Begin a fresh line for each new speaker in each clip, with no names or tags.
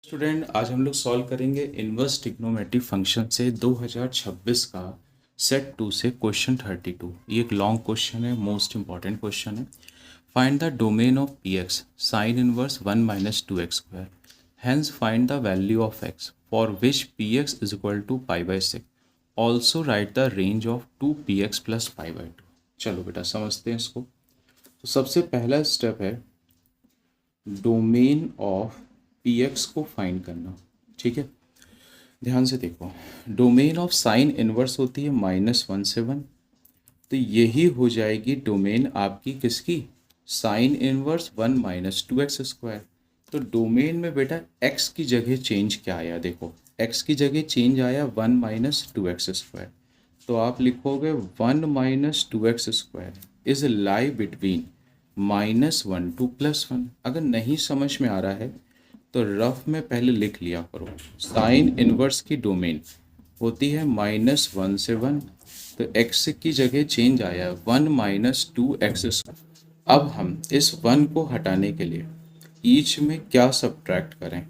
Student आज हम लोग सॉल्व करेंगे इनवर्स ट्रिग्नोमेट्रिक फंक्शन से 2026 का सेट 2 से क्वेश्चन 32। ये एक लॉन्ग क्वेश्चन है, मोस्ट इंपॉर्टेंट क्वेश्चन है। Find the domain of p x sine inverse 1 minus 2x²। Hence find the value of x for which p x is equal to π/6। Also write the range of 2px plus π/2। चलो बेटा समझते हैं इसको। तो सबसे पहला step है domain of p x को फाइंड करना। ठीक है, ध्यान से देखो। डोमेन ऑफ साइन इनवर्स होती है -1 से 1, तो यही हो जाएगी डोमेन आपकी किसकी, साइन इनवर्स 1 माइनस 2x²। तो डोमेन में बेटा x की जगह चेंज क्या आया, देखो x की जगह चेंज आया 1 माइनस 2x²। तो आप लिखोगे 1 minus 2x² is lie between -1 to +1। अगर नहीं समझ में आ रहा है तो रफ में पहले लिख लिया करो। साइन इनवर्स की डोमेन होती है -1 से 1, तो x की जगह चेंज आया 1 माइनस 2x²। अब हम इस 1 को हटाने के लिए ईच में क्या सब्ट्रैक्ट करें,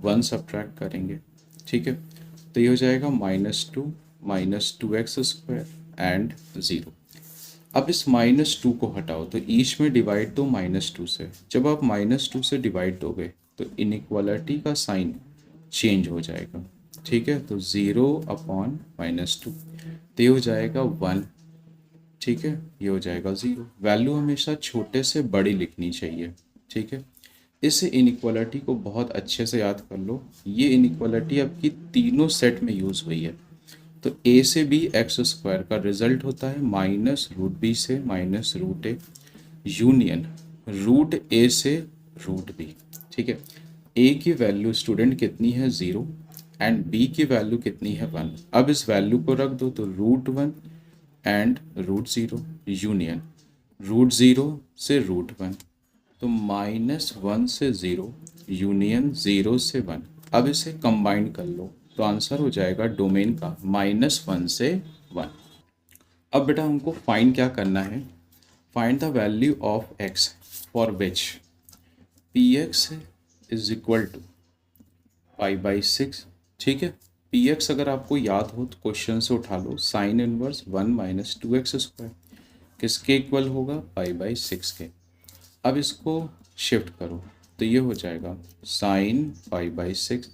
1 सब्ट्रैक्ट करेंगे। ठीक है, तो ये हो जाएगा -2 माइनस 2x² एंड 0। अब इस -2 को हटाओ तो ईच में डिवाइड दो -2 से। जब आप -2 से डिवाइड दोगे तो इनइक्वालिटी का साइन चेंज हो जाएगा। ठीक है, तो 0/-2 तो ये हो जाएगा 1। ठीक है, ये हो जाएगा 0। वैल्यू हमेशा छोटे से बड़ी लिखनी चाहिए। ठीक है, इस इनइक्वालिटी को बहुत अच्छे से याद कर लो। ये इनइक्वालिटी आपकी तीनों सेट में यूज़ हुई है। तो a से b x² का रिजल्ट होता है -√b से -√a यूनियन √a से √b। ठीक है, a की वैल्यू स्टूडेंट कितनी है 0 एंड b की वैल्यू कितनी है 1। अब इस वैल्यू को रख दो तो √1 एंड √0 यूनियन √0 से √1, तो -1 से 0 यूनियन 0 से 1। अब इसे कंबाइन कर लो तो आंसर हो जाएगा डोमेन का -1 से 1। अब बेटा हमको फाइंड क्या करना है, find the value of x for which p x is equal to π/6। ठीक है, पी एक्स अगर आपको याद हो तो क्वेश्चन से उठा लो, साइन इनवर्स 1 माइनस 2x² किसके इक्वल होगा, π/6 के। अब इसको शिफ्ट करो तो ये हो जाएगा साइन π/6।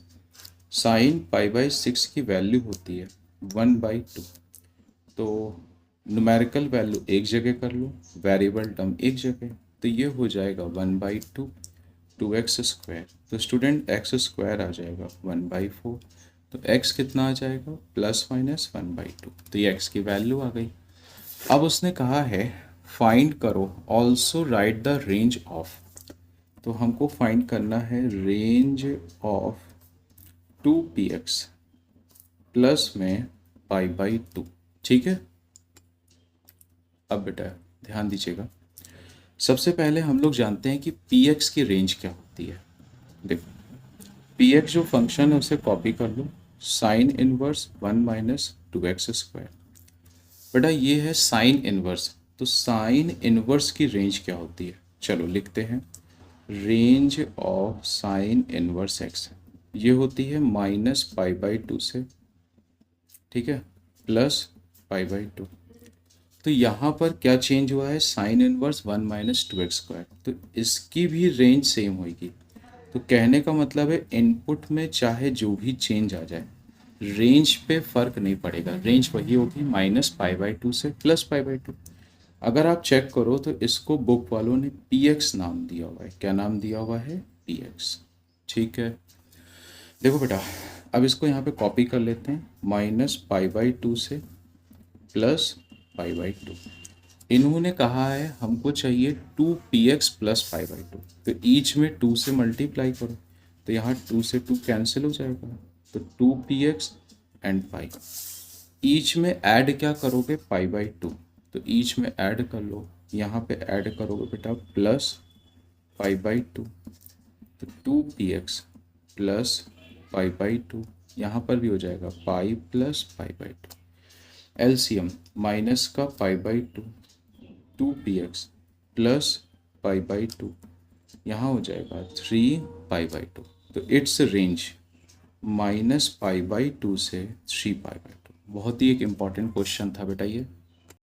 साइन π/6 की वैल्यू होती है 1/2। तो न्यूमेरिकल वैल्यू एक जगह कर लो, वेरिएबल टर्म एक जगह, तो ये हो जाएगा 1/2 2x²। तो स्टूडेंट x² आ जाएगा 1/4। तो x कितना आ जाएगा, ±1/2। तो ये x की वैल्यू आ गई। अब उसने कहा है फाइंड करो also write the range of, तो हमको फाइंड करना है रेंज ऑफ 2px प्लस में π/2। ठीक है, अब बेटा ध्यान दीजिएगा। सबसे पहले हम लोग जानते हैं कि px की रेंज क्या होती है। देखो px जो फंक्शन है उसे कॉपी कर लो, साइन इनवर्स 1 माइनस 2x²। बेटा ये है साइन इनवर्स, तो साइन इनवर्स की रेंज क्या होती है, चलो लिखते हैं। Range of sine inverse x ये होती है -π/2 से, ठीक है, प्लस π/2। तो यहाँ पर क्या चेंज हुआ है, साइन इनवर्स 1 माइनस 2x², तो इसकी भी रेंज सेम होगी। तो कहने का मतलब है इनपुट में चाहे जो भी चेंज आ जाए रेंज पे फर्क नहीं पड़ेगा, रेंज वही होगी -π/2 से प्लस π/2। अगर आप चेक करो तो इसको बुक वालों ने px नाम दिया हुआ है। क्या नाम दिया हुआ है, px। ठीक है, देखो बेटा अब इसको यहाँ पे कॉपी कर लेते हैं, -π/2 से प्लस π/2। इन्होंने कहा है हमको चाहिए 2px प्लस π/2, तो ईच में 2 से मल्टीप्लाई करो, तो यहाँ 2 से 2 कैंसिल हो जाएगा, तो 2px एंड पाई। ईच में ऐड क्या करोगे, π/2, तो ईच में ऐड कर लो, यहाँ पे ऐड करोगे बेटा प्लस π/2, तो 2px प्लस π/2, यहाँ पर भी हो जाएगा पाई प्लस π/2। एलसीएम माइनस का π/2, 2px प्लस π/2, यहाँ हो जाएगा 3π/2। तो इट्स रेंज -π/2 से 3π/2। बहुत ही एक इम्पॉर्टेंट क्वेश्चन था बेटा ये।